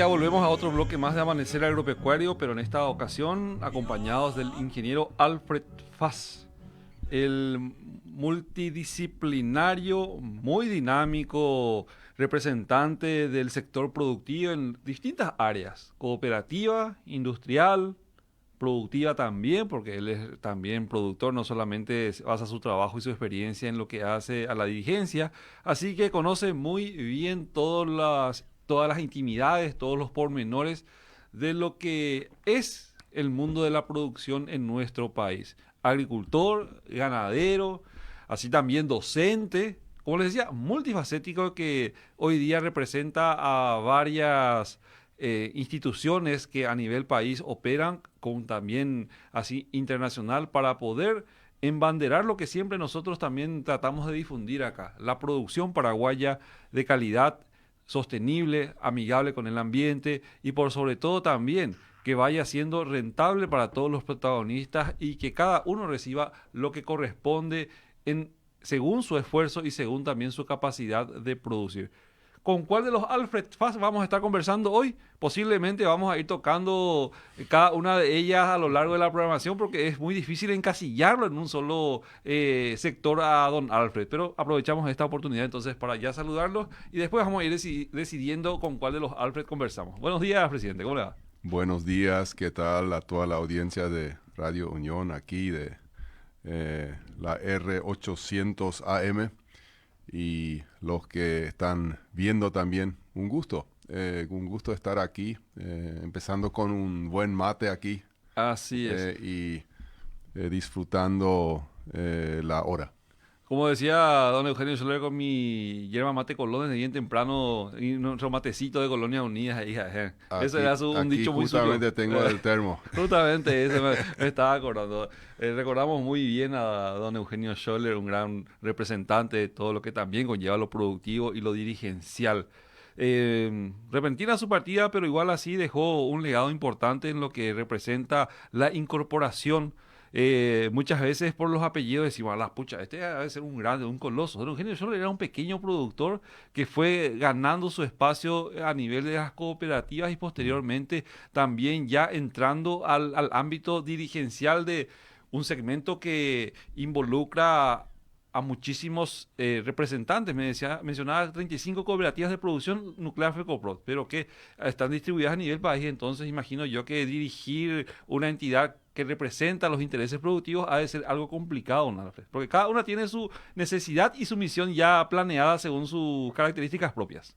ya volvemos a otro bloque más de Amanecer Agropecuario, pero en esta ocasión acompañados del ingeniero Alfred Fass, el multidisciplinario, muy dinámico representante del sector productivo en distintas áreas, cooperativa, industrial, productiva también, porque él es también productor, no solamente basa su trabajo y su experiencia en lo que hace a la dirigencia, así que conoce muy bien todas las intimidades, todos los pormenores de lo que es el mundo de la producción en nuestro país. Agricultor, ganadero, así también docente, como les decía, multifacético que hoy día representa a varias instituciones que a nivel país operan con también así internacional para poder embanderar lo que siempre nosotros también tratamos de difundir acá, la producción paraguaya de calidad, sostenible, amigable con el ambiente y por sobre todo también que vaya siendo rentable para todos los protagonistas y que cada uno reciba lo que corresponde según su esfuerzo y según también su capacidad de producir. ¿Con cuál de los Alfred Fass vamos a estar conversando hoy? Posiblemente vamos a ir tocando cada una de ellas a lo largo de la programación porque es muy difícil encasillarlo en un solo sector a don Alfred. Pero aprovechamos esta oportunidad entonces para ya saludarlos y después vamos a ir decidiendo con cuál de los Alfred conversamos. Buenos días, presidente. ¿Cómo le va? Buenos días, ¿qué tal a toda la audiencia de Radio Unión aquí de la R800 AM y los que están viendo también? Un gusto estar aquí, empezando con un buen mate aquí Así es. y disfrutando la hora. Como decía don Eugenio Soler con mi yerba mate Colón desde bien temprano y nuestro matecito de Colonias Unidas, hija. Ese era un Aquí dicho muy justamente suyo. tengo el termo. Justamente ese me estaba acordando. Recordamos muy bien a don Eugenio Scholler, un gran representante de todo lo que también conlleva lo productivo y lo dirigencial. Repentina su partida, pero igual así dejó un legado importante en lo que representa la incorporación. Muchas veces por los apellidos decimos, la pucha, este debe ser un grande, un coloso. Don Eugenio Scholler era un pequeño productor que fue ganando su espacio a nivel de las cooperativas y posteriormente también ya entrando al ámbito dirigencial de un segmento que involucra a muchísimos representantes. Mencionaba 35 cooperativas de producción nuclear FECOPROD, pero que están distribuidas a nivel país. Entonces, imagino yo que dirigir una entidad que representa los intereses productivos ha de ser algo complicado, ¿no, Alfred? Porque cada una tiene su necesidad y su misión ya planeada según sus características propias.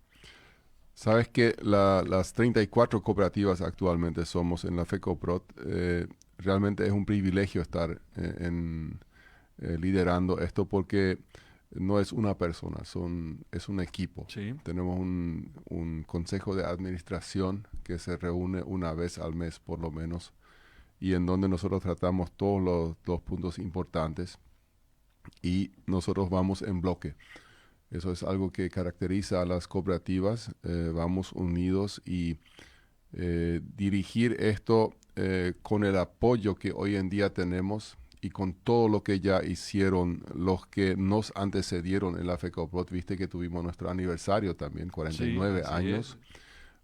Sabes que las 34 cooperativas actualmente somos en la FECOPROD. Realmente es un privilegio estar liderando esto porque no es una persona, es un equipo. Sí. Tenemos un consejo de administración que se reúne una vez al mes por lo menos y en donde nosotros tratamos todos los puntos importantes y nosotros vamos en bloque. Eso es algo que caracteriza a las cooperativas. Vamos unidos y dirigir esto con el apoyo que hoy en día tenemos y con todo lo que ya hicieron los que nos antecedieron en la FECOPROD. Viste que tuvimos nuestro aniversario también, 49 Sí, así años, es.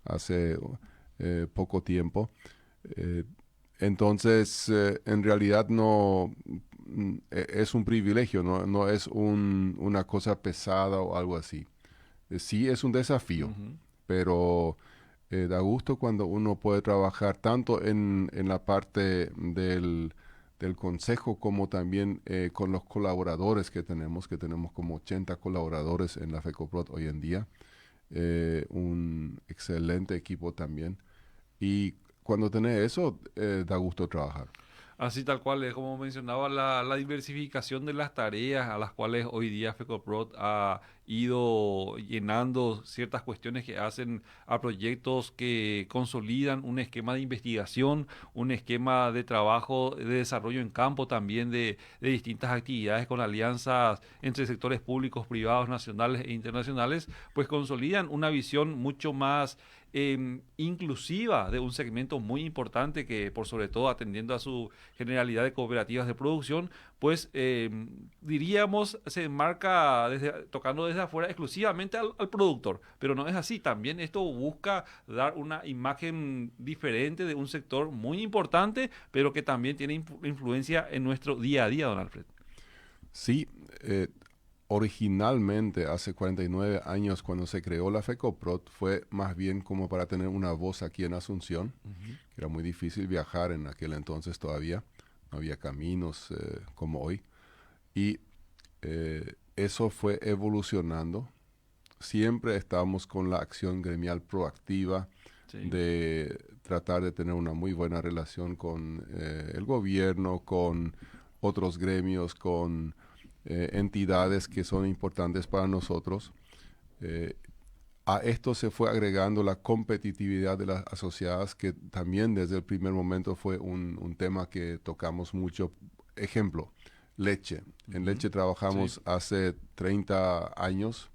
hace poco tiempo. Eh, entonces, en realidad es un privilegio, no es una cosa pesada o algo así. Sí es un desafío, Ujú. pero da gusto cuando uno puede trabajar tanto en la parte del consejo como también con los colaboradores que tenemos como 80 colaboradores en la FECOPROD hoy en día, un excelente equipo también. Y cuando tenés eso, da gusto trabajar. Así tal cual, es como mencionaba, la diversificación de las tareas a las cuales hoy día FECOPROD ha ido llenando ciertas cuestiones que hacen a proyectos que consolidan un esquema de investigación, un esquema de trabajo, de desarrollo en campo también de distintas actividades con alianzas entre sectores públicos, privados, nacionales e internacionales, pues consolidan una visión mucho más inclusiva de un segmento muy importante que, por sobre todo atendiendo a su generalidad de cooperativas de producción, pues diríamos se enmarca tocando desde afuera exclusivamente al productor, pero no es así. También esto busca dar una imagen diferente de un sector muy importante, pero que también tiene influencia en nuestro día a día, don Alfred. Sí, originalmente hace 49 años cuando se creó la FECOPROT fue más bien como para tener una voz aquí en Asunción, Ujú. que era muy difícil viajar en aquel entonces todavía, no había caminos como hoy. Y eso fue evolucionando. Siempre estamos con la acción gremial proactiva Sí. de tratar de tener una muy buena relación con el gobierno, con otros gremios, con entidades que son importantes para nosotros. Eh, a esto se fue agregando la competitividad de las asociadas, que también desde el primer momento fue un tema que tocamos mucho. Ejemplo, leche. En Ujú. leche Sí. trabajamos hace 30 años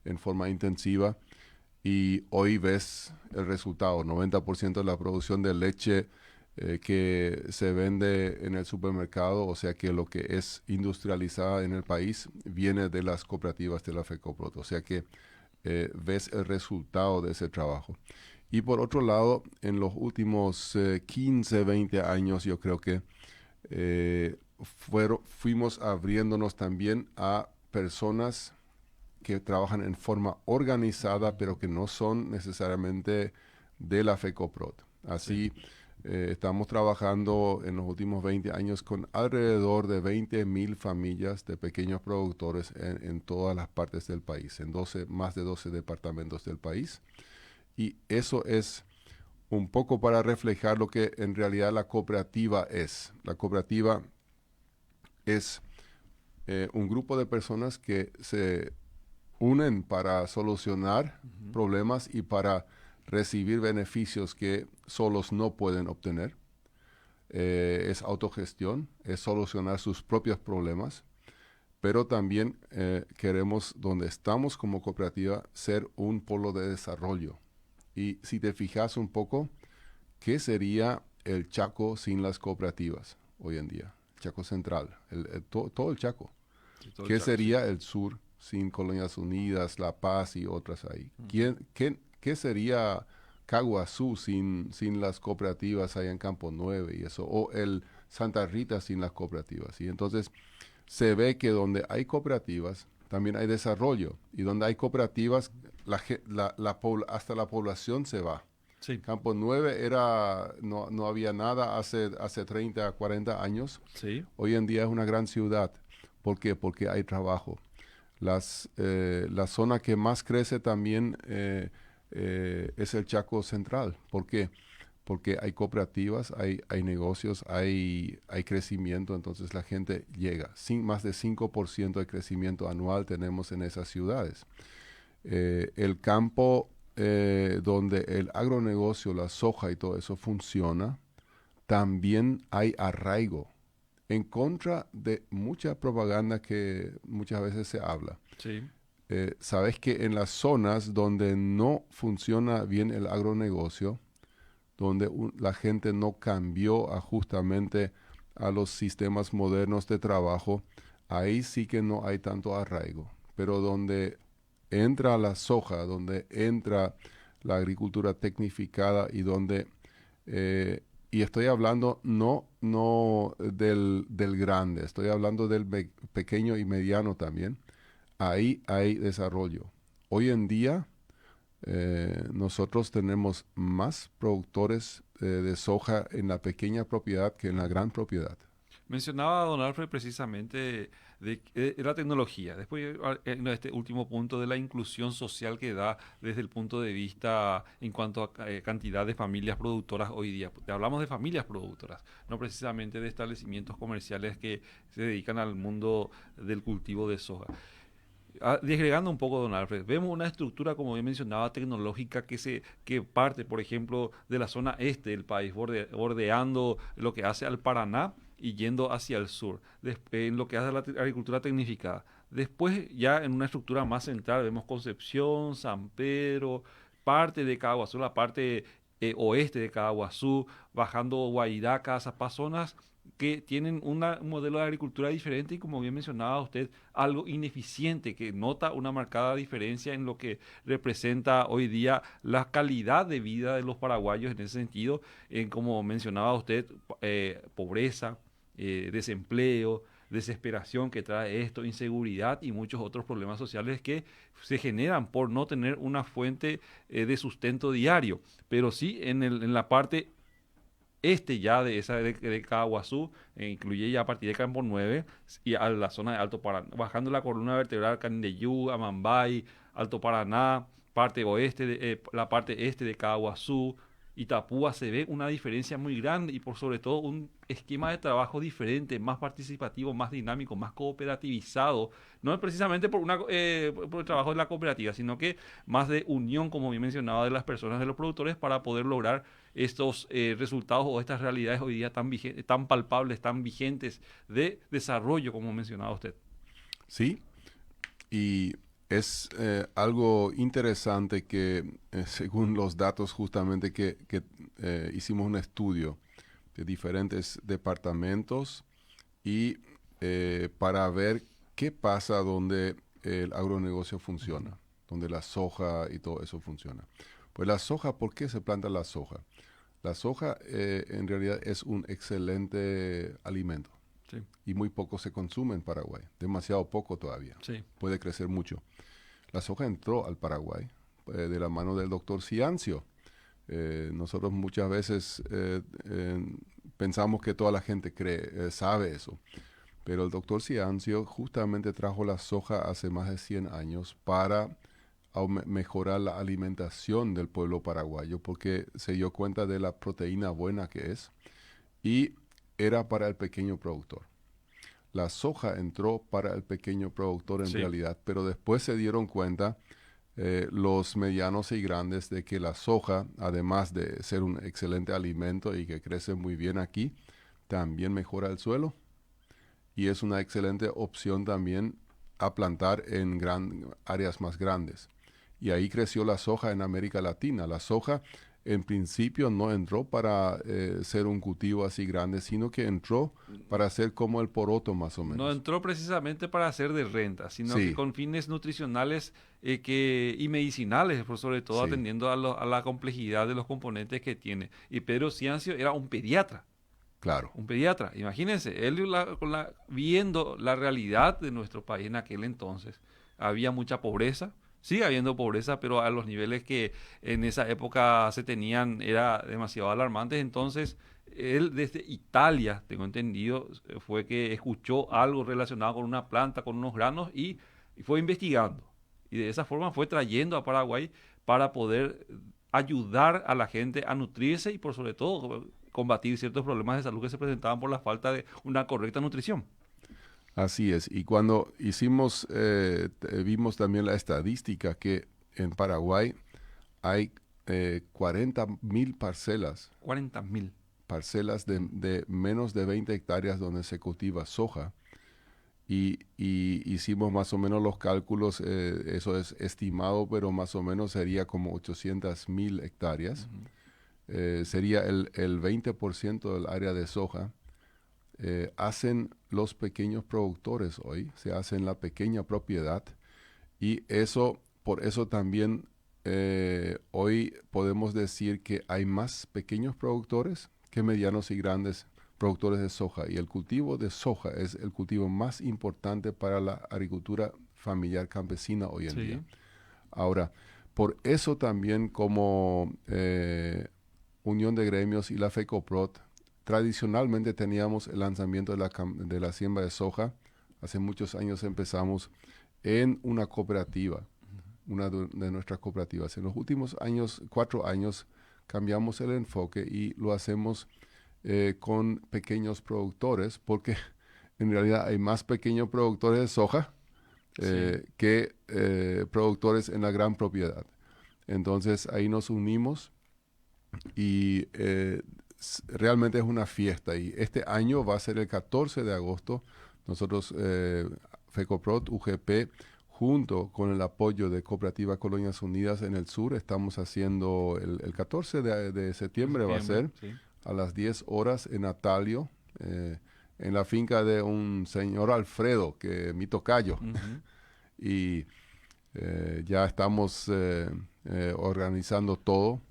en forma intensiva y hoy ves el resultado. 90% de la producción de leche que se vende en el supermercado, o sea que lo que es industrializada en el país, viene de las cooperativas de la FECOPROT. O sea que ves el resultado de ese trabajo. Y por otro lado, en los últimos 15, 20 años, yo creo que fuimos abriéndonos también a personas que trabajan en forma organizada, pero que no son necesariamente de la FECOPROT. Sí. Así, estamos trabajando en los últimos 20 años con alrededor de 20.000 familias de pequeños productores en todas las partes del país, en 12, más de 12 departamentos del país. Y eso es un poco para reflejar lo que en realidad la cooperativa es. La cooperativa es un grupo de personas que se unen para solucionar Ujú. problemas y para recibir beneficios que solos no pueden obtener. Es autogestión, es solucionar sus propios problemas, pero también queremos, donde estamos como cooperativa, ser un polo de desarrollo. Y si te fijas un poco, ¿qué sería el Chaco sin las cooperativas hoy en día? Chaco Central, todo el Chaco. Sí, todo el ¿Qué Chaco, sí. sería el sur sin Colonias Unidas, La Paz y otras ahí? Ujú. ¿Qué sería Caguazú sin las cooperativas allá en Campo 9 y eso? O el Santa Rita sin las cooperativas. Y entonces se ve que donde hay cooperativas también hay desarrollo. Y donde hay cooperativas, hasta la población se va. Sí, Campo 9 no había nada hace 30, 40 años. sí. Hoy en día es una gran ciudad. ¿Por qué? Porque hay trabajo. La zona que más crece también es el Chaco Central. ¿Por qué? Porque hay cooperativas, hay negocios, hay crecimiento, entonces la gente llega. Más de 5% de crecimiento anual tenemos en esas ciudades. El campo donde el agronegocio, la soja y todo eso funciona, también hay arraigo en contra de mucha propaganda que muchas veces se habla. Sí. Sabes que en las zonas donde no funciona bien el agronegocio, donde la gente no cambió justamente a los sistemas modernos de trabajo, ahí sí que no hay tanto arraigo. Pero donde entra la soja, donde entra la agricultura tecnificada y donde y estoy hablando no del grande, estoy hablando del pequeño y mediano también. Ahí hay desarrollo. Hoy en día nosotros tenemos más productores de soja en la pequeña propiedad que en la gran propiedad. Mencionaba don Alfred precisamente de la tecnología. Después, en este último punto de la inclusión social que da desde el punto de vista en cuanto a cantidad de familias productoras hoy día. Hablamos de familias productoras, no precisamente de establecimientos comerciales que se dedican al mundo del cultivo de soja. Desagregando un poco, don Alfred, vemos una estructura, como bien mencionaba, tecnológica que parte, por ejemplo, de la zona este del país, bordeando lo que hace al Paraná y yendo hacia el sur, en lo que hace a la agricultura tecnificada. Después, ya en una estructura más central, vemos Concepción, San Pedro, parte de Caguazú, la parte oeste de Caguazú, bajando Guairá, Cazapá, zonas que tienen un modelo de agricultura diferente y como bien mencionaba usted, algo ineficiente, que nota una marcada diferencia en lo que representa hoy día la calidad de vida de los paraguayos en ese sentido, en como mencionaba usted, pobreza, desempleo, desesperación que trae esto, inseguridad y muchos otros problemas sociales que se generan por no tener una fuente de sustento diario. Pero sí en la parte ya de esa de Caguazú, incluye ya a partir de Campo 9 y a la zona de Alto Paraná, bajando la columna vertebral Canindeyú, Amambay, Alto Paraná, parte oeste la parte este de Caguazú, Itapúa, se ve una diferencia muy grande y por sobre todo un esquema de trabajo diferente, más participativo, más dinámico, más cooperativizado, no es precisamente por el trabajo de la cooperativa, sino que más de unión, como bien mencionaba, de las personas, de los productores, para poder lograr estos resultados o estas realidades hoy día tan palpables, tan vigentes de desarrollo, como mencionaba usted. Sí, y es algo interesante que según los datos justamente que hicimos un estudio de diferentes departamentos y para ver qué pasa donde el agronegocio funciona, donde la soja y todo eso funciona. Pues la soja, ¿por qué se planta la soja? La soja en realidad es un excelente alimento. Sí. Y muy poco se consume en Paraguay, demasiado poco todavía. Sí. Puede crecer mucho. La soja entró al Paraguay de la mano del doctor Ciancio. Nosotros muchas veces pensamos que toda la gente sabe eso, pero el doctor Ciancio justamente trajo la soja hace más de 100 años para mejorar la alimentación del pueblo paraguayo, porque se dio cuenta de la proteína buena que es y era para el pequeño productor. La soja entró para el pequeño productor en realidad, pero después se dieron cuenta los medianos y grandes de que la soja, además de ser un excelente alimento y que crece muy bien aquí, también mejora el suelo y es una excelente opción también a plantar en áreas más grandes. Y ahí creció la soja en América Latina. La soja en principio no entró para ser un cultivo así grande, sino que entró para ser como el poroto más o menos. No entró precisamente para hacer de renta, sino que con fines nutricionales y medicinales, por sobre todo atendiendo a la complejidad de los componentes que tiene. Y Pedro Ciancio era un pediatra. Claro. Un pediatra, imagínense, él viendo la realidad de nuestro país en aquel entonces, había mucha pobreza, sigue habiendo pobreza, pero a los niveles que en esa época se tenían era demasiado alarmantes. Entonces, él desde Italia, tengo entendido, fue que escuchó algo relacionado con una planta, con unos granos y fue investigando. Y de esa forma fue trayendo a Paraguay para poder ayudar a la gente a nutrirse y por sobre todo combatir ciertos problemas de salud que se presentaban por la falta de una correcta nutrición. Así es. Y cuando vimos también la estadística que en Paraguay hay 40.000 parcelas. 40.000. Parcelas de menos de 20 hectáreas donde se cultiva soja. Y hicimos más o menos los cálculos, eso es estimado, pero más o menos sería como 800.000 hectáreas. Sería el 20% del área de soja. Hacen los pequeños productores hoy, se hace en la pequeña propiedad y por eso también hoy podemos decir que hay más pequeños productores que medianos y grandes productores de soja y el cultivo de soja es el cultivo más importante para la agricultura familiar campesina hoy en día. Ahora, por eso también como Unión de Gremios y la FECOPROT tradicionalmente teníamos el lanzamiento de la siembra de soja. Hace muchos años empezamos en una cooperativa, una de nuestras cooperativas. En los últimos 4 años, cambiamos el enfoque y lo hacemos con pequeños productores, porque en realidad hay más pequeños productores de soja que productores en la gran propiedad. Entonces ahí nos unimos y realmente es una fiesta y este año va a ser el 14 de agosto. Nosotros, FECOPROT, UGP, junto con el apoyo de Cooperativa Colonias Unidas en el sur, estamos haciendo el 14 de septiembre, va a ser, Sí. a las 10 horas en Atalio, en la finca de un señor Alfredo, que mi tocayo. Ujú. Y ya estamos organizando todo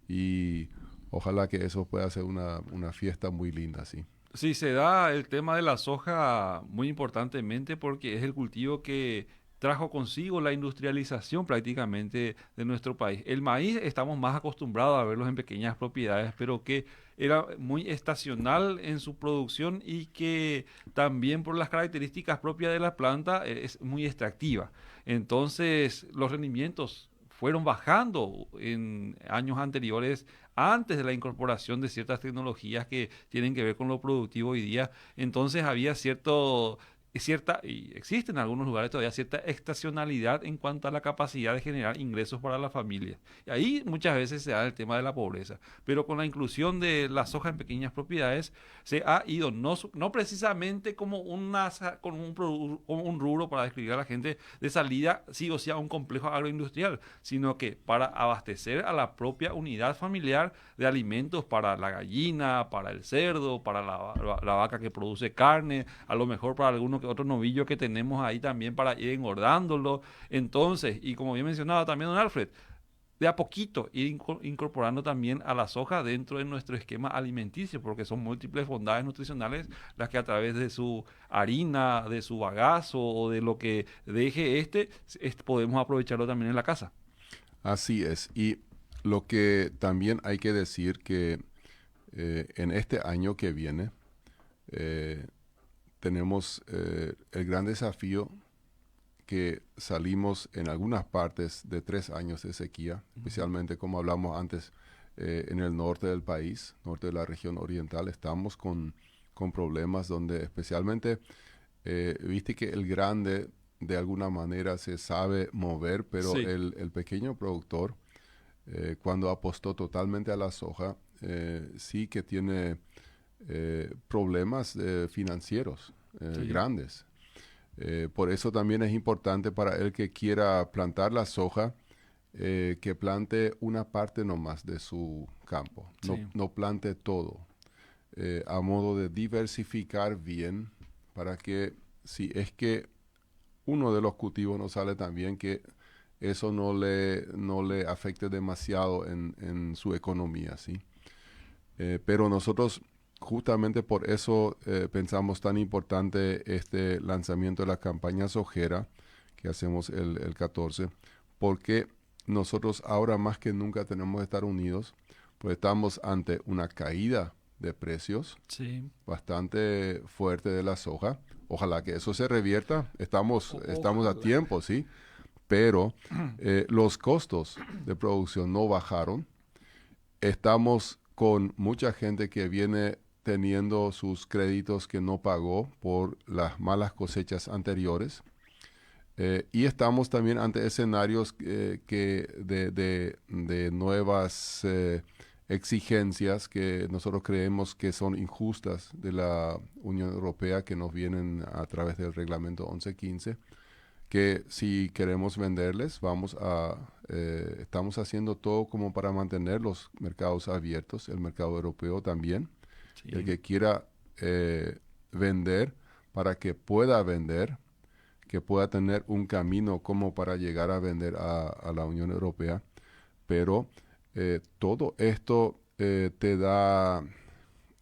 y ojalá que eso pueda ser una fiesta muy linda, sí. Sí, se da el tema de la soja muy importantemente porque es el cultivo que trajo consigo la industrialización prácticamente de nuestro país. El maíz estamos más acostumbrados a verlos en pequeñas propiedades, pero que era muy estacional en su producción y que también por las características propias de la planta es muy extractiva. Entonces, los rendimientos fueron bajando en años anteriores antes de la incorporación de ciertas tecnologías que tienen que ver con lo productivo hoy día. Entonces había cierta, y existe en algunos lugares todavía cierta estacionalidad en cuanto a la capacidad de generar ingresos para la familia. Y ahí muchas veces se da el tema de la pobreza. Pero con la inclusión de la soja en pequeñas propiedades, se ha ido no precisamente como, como un rubro para describir a la gente de salida, sí o sí a un complejo agroindustrial, sino que para abastecer a la propia unidad familiar de alimentos para la gallina, para el cerdo, para la vaca que produce carne, a lo mejor para alguno que otro novillo que tenemos ahí también para ir engordándolo. Entonces, y como bien mencionaba también don Alfred, de a poquito ir incorporando también a la soja dentro de nuestro esquema alimenticio, porque son múltiples bondades nutricionales las que a través de su harina, de su bagazo o de lo que deje podemos aprovecharlo también en la casa. Así es. Y lo que también hay que decir que en este año que viene eh, tenemos el gran desafío que salimos en algunas partes de 3 años de sequía, especialmente como hablamos antes en el norte del país, norte de la región oriental, estamos con problemas donde especialmente, viste que el grande de alguna manera se sabe mover, pero Sí, el pequeño productor, cuando apostó totalmente a la soja, sí que tiene problemas financieros sí, grandes. Por eso también es importante para el que quiera plantar la soja, que plante una parte nomás de su campo, sí. no plante todo, a modo de diversificar bien para que si es que uno de los cultivos no sale tan bien, que eso no le afecte demasiado en su economía, ¿sí? Pero nosotros justamente por eso pensamos tan importante este lanzamiento de la campaña sojera que hacemos el 14, porque nosotros ahora más que nunca tenemos que estar unidos, pues estamos ante una caída de precios Sí. bastante fuerte de la soja. Ojalá que eso se revierta. Estamos a Ojalá. tiempo, ¿sí? Pero los costos de producción no bajaron. Estamos con mucha gente que viene teniendo sus créditos que no pagó por las malas cosechas anteriores. Y estamos también ante escenarios de nuevas exigencias que nosotros creemos que son injustas de la Unión Europea, que nos vienen a través del reglamento 1115, que si queremos venderles, estamos haciendo todo como para mantener los mercados abiertos, el mercado europeo también. El Sí. que quiera vender, para que pueda vender, que pueda tener un camino como para llegar a vender a la Unión Europea. Pero todo esto te da,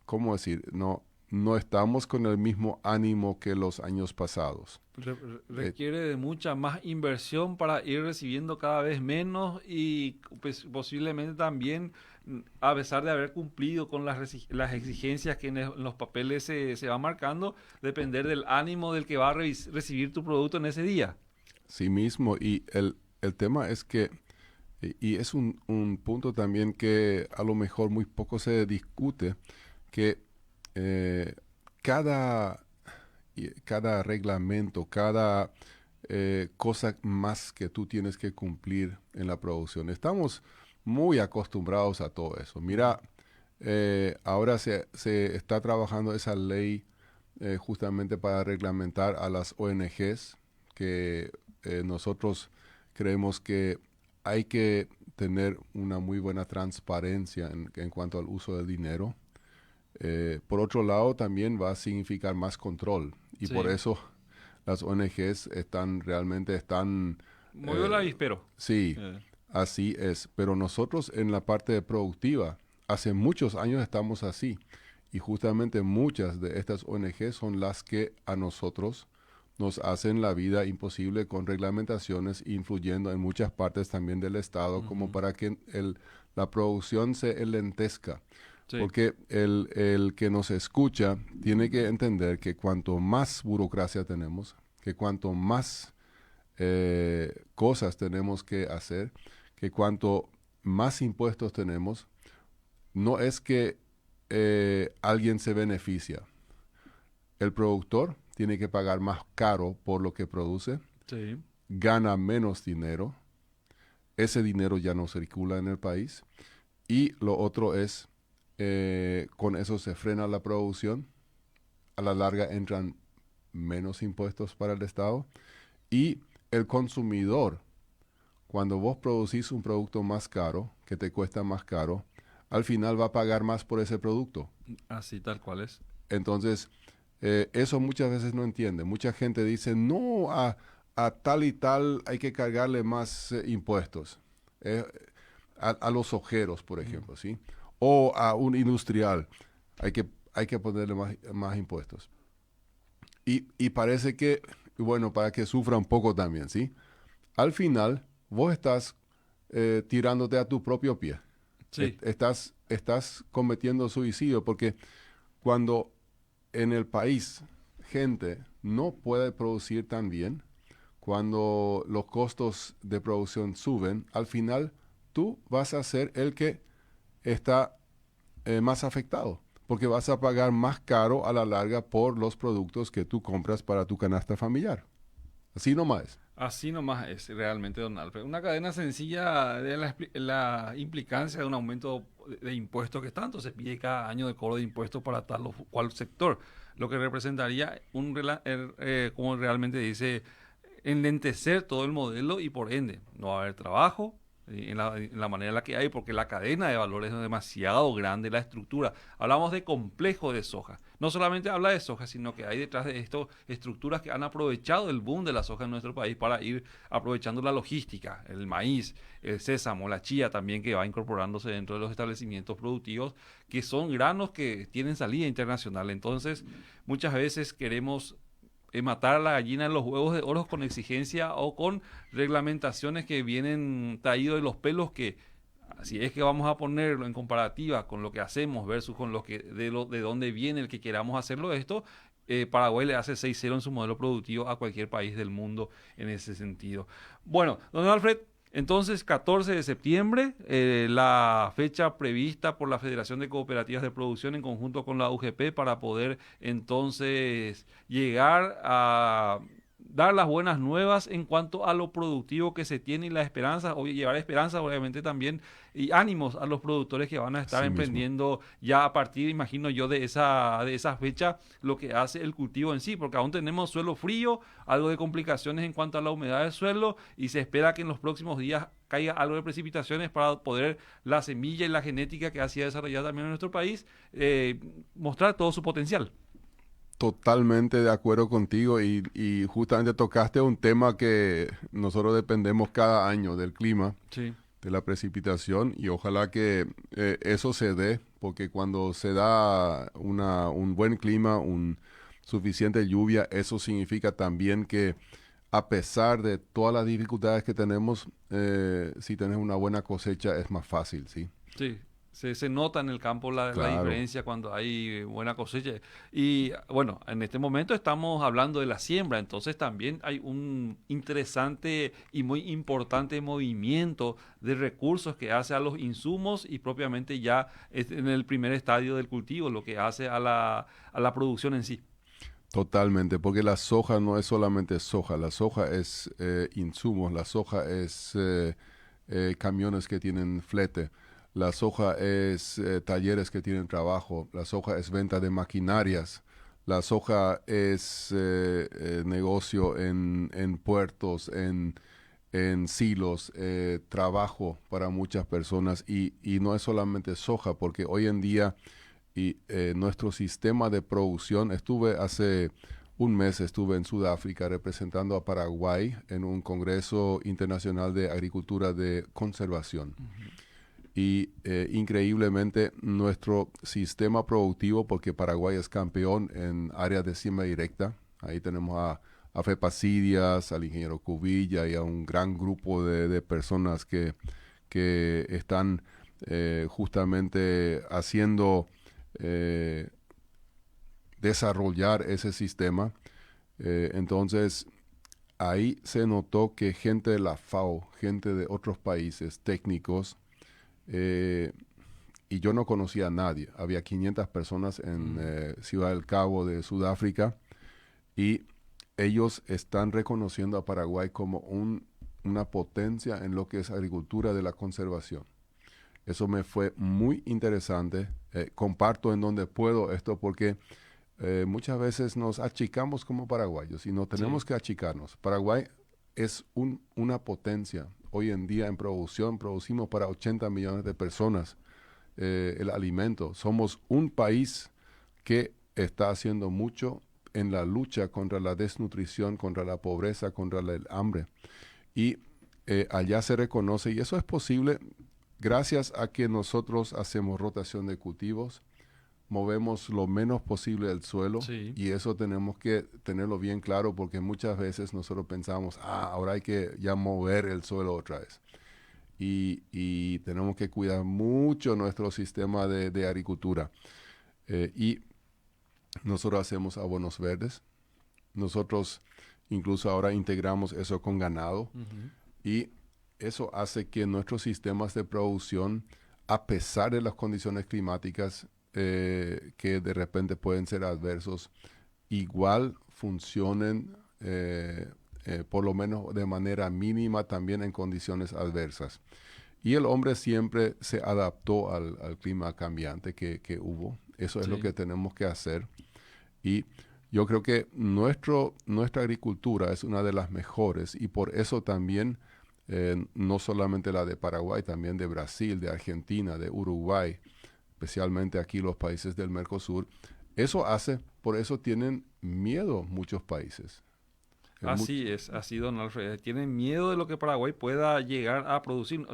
¿cómo decir? No estamos con el mismo ánimo que los años pasados. Eh, Requiere de mucha más inversión para ir recibiendo cada vez menos y pues, posiblemente también, a pesar de haber cumplido con las exigencias que en los papeles se va marcando, depender del ánimo del que va a recibir tu producto en ese día. Sí mismo, y el tema es que, y es un punto también que a lo mejor muy poco se discute, que eh, cada, cada reglamento, cada cosa más que tú tienes que cumplir en la producción, estamos muy acostumbrados a todo eso. Mira, ahora se está trabajando esa ley justamente para reglamentar a las ONGs que nosotros creemos que hay que tener una muy buena transparencia en cuanto al uso del dinero. Por otro lado, también va a significar más control y por Sí. eso las ONGs realmente están, Movió el avispero. sí, Eh, así es. Pero nosotros en la parte productiva, hace muchos años estamos así y justamente muchas de estas ONGs son las que a nosotros nos hacen la vida imposible con reglamentaciones, influyendo en muchas partes también del Estado, como ujú. para que la producción se enlentezca. Sí. Porque el que nos escucha tiene que entender que cuanto más burocracia tenemos, que cuanto más cosas tenemos que hacer, que cuanto más impuestos tenemos, no es que alguien se beneficia. El productor tiene que pagar más caro por lo que produce, Sí. gana menos dinero, ese dinero ya no circula en el país y lo otro es, con eso se frena la producción, a la larga entran menos impuestos para el Estado y el consumidor, cuando vos producís un producto más caro, que te cuesta más caro, al final va a pagar más por ese producto. Así tal cual es. Entonces, eso muchas veces no entiende. Mucha gente dice, no, a tal y tal hay que cargarle más impuestos. Eh, a los ojeros, por Mm. ejemplo, ¿sí? O a un industrial hay que ponerle más impuestos. Y parece que, bueno, para que sufra un poco también, ¿sí? Al final, vos estás tirándote a tu propio pie. Sí. Estás cometiendo suicidio porque cuando en el país gente no puede producir tan bien, cuando los costos de producción suben, al final tú vas a ser el que está más afectado, porque vas a pagar más caro a la larga por los productos que tú compras para tu canasta familiar. Así nomás. Así nomás es realmente, don Alfred. Una cadena sencilla de la implicancia de un aumento de impuestos que tanto se pide cada año de cobro de impuestos para tal o cual sector, lo que representaría como realmente dice, enlentecer todo el modelo y por ende no va a haber trabajo en la manera en la que hay, porque la cadena de valor es demasiado grande, la estructura. Hablamos de complejo de soja. No solamente habla de soja, sino que hay detrás de esto estructuras que han aprovechado el boom de la soja en nuestro país para ir aprovechando la logística, el maíz, el sésamo, la chía también que va incorporándose dentro de los establecimientos productivos, que son granos que tienen salida internacional. Entonces, muchas veces queremos matar a la gallina en los huevos de oro con exigencia o con reglamentaciones que vienen traídos de los pelos que si es que vamos a ponerlo en comparativa con lo que hacemos versus con lo que de dónde viene el que queramos hacerlo esto, Paraguay le hace 6-0 en su modelo productivo a cualquier país del mundo en ese sentido. Bueno, don Alfred, entonces 14 de septiembre, la fecha prevista por la Federación de Cooperativas de Producción en conjunto con la UGP para poder entonces llegar a dar las buenas nuevas en cuanto a lo productivo que se tiene y la esperanza, o llevar esperanza obviamente también y ánimos a los productores que van a estar Así mismo. emprendiendo ya a partir, imagino yo, de esa fecha lo que hace el cultivo en sí, porque aún tenemos suelo frío, algo de complicaciones en cuanto a la humedad del suelo y se espera que en los próximos días caiga algo de precipitaciones para poder la semilla y la genética que ha sido desarrollada también en nuestro país mostrar todo su potencial. Totalmente de acuerdo contigo y justamente tocaste un tema que nosotros dependemos cada año del clima, Sí. de la precipitación y ojalá que eso se dé, porque cuando se da un buen clima, un suficiente lluvia, eso significa también que a pesar de todas las dificultades que tenemos, si tenés una buena cosecha es más fácil, ¿sí? Sí, se nota en el campo la Claro. diferencia cuando hay buena cosecha. Y bueno, en este momento estamos hablando de la siembra, entonces también hay un interesante y muy importante movimiento de recursos que hace a los insumos y propiamente ya en el primer estadio del cultivo, lo que hace a la producción en sí. Totalmente, porque la soja no es solamente soja, la soja es insumos, la soja es camiones que tienen flete, la soja es talleres que tienen trabajo, la soja es venta de maquinarias, La soja es negocio en puertos, en silos, trabajo para muchas personas y no es solamente soja, porque hoy en día nuestro sistema de producción, hace un mes estuve en Sudáfrica representando a Paraguay en un Congreso Internacional de Agricultura de Conservación. Y increíblemente nuestro sistema productivo, porque Paraguay es campeón en áreas de siembra directa, ahí tenemos a Fepasidias, al ingeniero Cubilla y a un gran grupo de personas que están justamente haciendo desarrollar ese sistema. Entonces, ahí se notó que gente de la FAO, gente de otros países, técnicos, y yo no conocía a nadie. Había 500 personas en Ciudad del Cabo de Sudáfrica y ellos están reconociendo a Paraguay como una potencia en lo que es agricultura de la conservación. Eso me fue muy interesante. Comparto en donde puedo esto porque muchas veces nos achicamos como paraguayos y no tenemos que achicarnos. Paraguay es una potencia. Hoy en día en producción producimos para 80 millones de personas el alimento. Somos un país que está haciendo mucho en la lucha contra la desnutrición, contra la pobreza, contra el hambre. Y allá se reconoce, y eso es posible gracias a que nosotros hacemos rotación de cultivos, movemos lo menos posible el suelo, y eso tenemos que tenerlo bien claro porque muchas veces nosotros pensamos, ahora hay que ya mover el suelo otra vez. Y tenemos que cuidar mucho nuestro sistema de agricultura. Y nosotros hacemos abonos verdes. Nosotros incluso ahora integramos eso con ganado. Y eso hace que nuestros sistemas de producción, a pesar de las condiciones climáticas que de repente pueden ser adversos, igual funcionen por lo menos de manera mínima también en condiciones adversas. Y el hombre siempre se adaptó al clima cambiante que hubo. Eso es lo que tenemos que hacer. Y yo creo que nuestra agricultura es una de las mejores y por eso también no solamente la de Paraguay, también de Brasil, de Argentina, de Uruguay, especialmente aquí los países del Mercosur. Por eso tienen miedo muchos países. Así es, así don Alfred. Tienen miedo de lo que Paraguay pueda llegar a producir.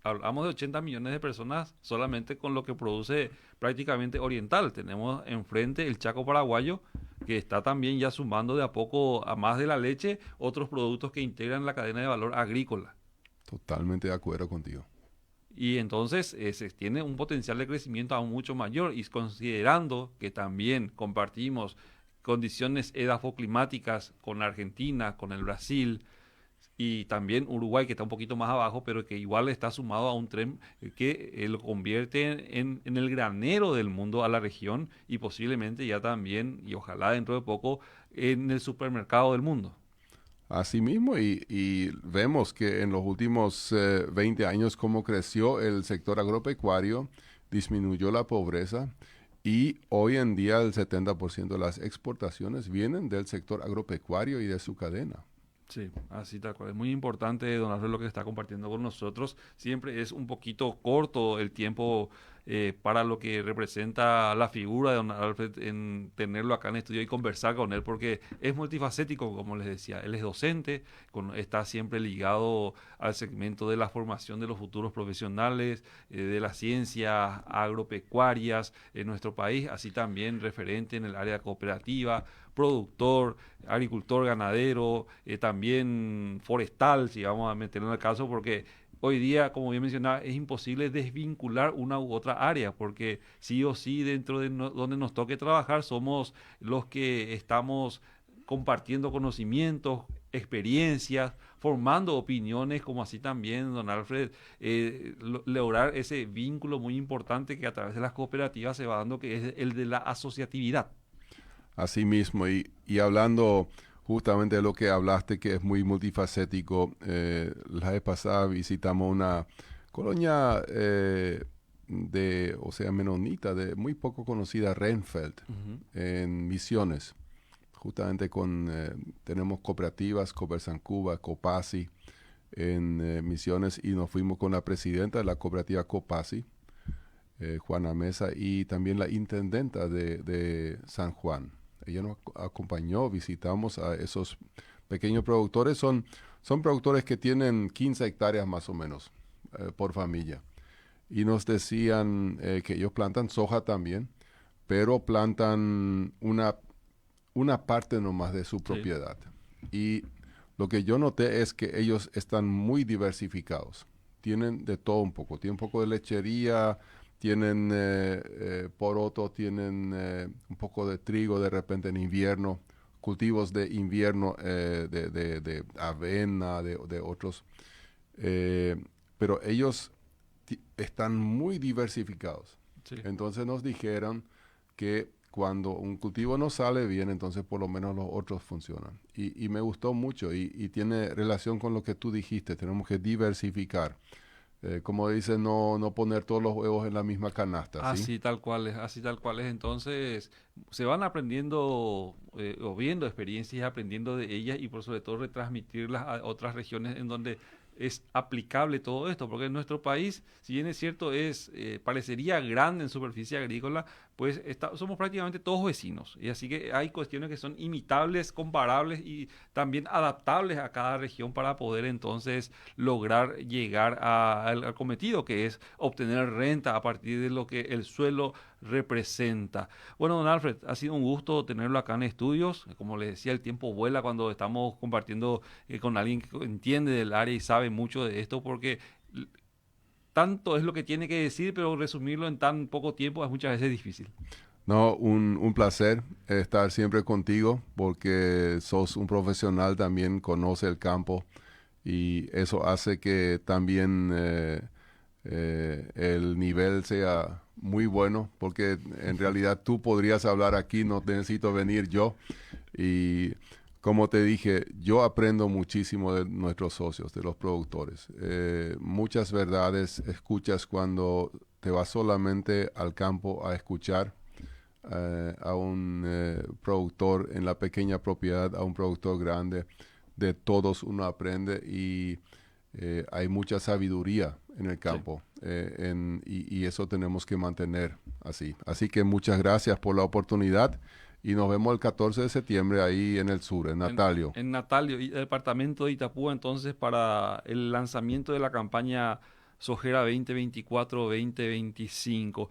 Hablamos de 80 millones de personas solamente con lo que produce prácticamente Oriental. Tenemos enfrente el Chaco paraguayo, que está también ya sumando de a poco, a más de la leche, otros productos que integran la cadena de valor agrícola. Totalmente de acuerdo contigo. Y entonces tiene un potencial de crecimiento aún mucho mayor, y considerando que también compartimos condiciones edafoclimáticas con Argentina, con el Brasil y también Uruguay, que está un poquito más abajo, pero que igual está sumado a un tren que lo convierte en el granero del mundo a la región y posiblemente ya también, y ojalá dentro de poco, en el supermercado del mundo. Así mismo, y vemos que en los últimos 20 años cómo creció el sector agropecuario, disminuyó la pobreza y hoy en día el 70% de las exportaciones vienen del sector agropecuario y de su cadena. Sí, así tal cual. Es muy importante, don Alfredo, lo que está compartiendo con nosotros. Siempre es un poquito corto el tiempo para lo que representa la figura de don Alfred, en tenerlo acá en estudio y conversar con él, porque es multifacético, como les decía. Él es docente, está siempre ligado al segmento de la formación de los futuros profesionales, de las ciencias agropecuarias en nuestro país, así también referente en el área cooperativa, productor, agricultor, ganadero, también forestal, si vamos a meterlo en el caso, porque hoy día, como bien mencionaba, es imposible desvincular una u otra área, porque sí o sí dentro de donde nos toque trabajar somos los que estamos compartiendo conocimientos, experiencias, formando opiniones, como así también, don Alfred, lograr ese vínculo muy importante que a través de las cooperativas se va dando, que es el de la asociatividad. Así mismo, y hablando justamente de lo que hablaste, que es muy multifacético, la vez pasada visitamos una colonia o sea, menonita, de muy poco conocida, Reinfeldt, en Misiones. Justamente tenemos cooperativas, Copersan Cuba, Copasi, en Misiones, y nos fuimos con la presidenta de la cooperativa Copasi, Juana Mesa, y también la intendenta de San Juan. Ella nos acompañó, visitamos a esos pequeños productores. Son productores que tienen 15 hectáreas más o menos por familia. Y nos decían que ellos plantan soja también, pero plantan una parte nomás de su propiedad. Y lo que yo noté es que ellos están muy diversificados. Tienen de todo un poco. Tienen un poco de lechería, tienen poroto, tienen un poco de trigo de repente en invierno, cultivos de invierno de avena, de otros. Pero ellos están muy diversificados. Sí. Entonces nos dijeron que cuando un cultivo no sale bien, entonces por lo menos los otros funcionan. Y me gustó mucho y tiene relación con lo que tú dijiste. Tenemos que diversificar. Como dice, no poner todos los huevos en la misma canasta, ¿sí? Así tal cual es, así tal cual es. Entonces, se van aprendiendo o viendo experiencias y aprendiendo de ellas y por sobre todo retransmitirlas a otras regiones en donde es aplicable todo esto, porque en nuestro país, si bien es cierto, parecería grande en superficie agrícola, pues somos prácticamente todos vecinos, y así que hay cuestiones que son imitables, comparables y también adaptables a cada región para poder entonces lograr llegar al cometido, que es obtener renta a partir de lo que el suelo representa. Bueno, don Alfred, ha sido un gusto tenerlo acá en estudios. Como les decía, el tiempo vuela cuando estamos compartiendo con alguien que entiende del área y sabe mucho de esto, porque tanto es lo que tiene que decir, pero resumirlo en tan poco tiempo es muchas veces difícil. No, un placer estar siempre contigo porque sos un profesional, también conoce el campo y eso hace que también el nivel sea muy bueno, porque en realidad tú podrías hablar aquí, no necesito venir yo. Y como te dije, yo aprendo muchísimo de nuestros socios, de los productores. Muchas verdades escuchas cuando te vas solamente al campo a escuchar a un productor en la pequeña propiedad, a un productor grande. De todos uno aprende y hay mucha sabiduría en el Sí. campo y eso tenemos que mantener así. Así que muchas gracias por la oportunidad y nos vemos el 14 de septiembre ahí en el sur, en Natalio. En Natalio, departamento de Itapúa, entonces para el lanzamiento de la campaña Sojera 2024-2025.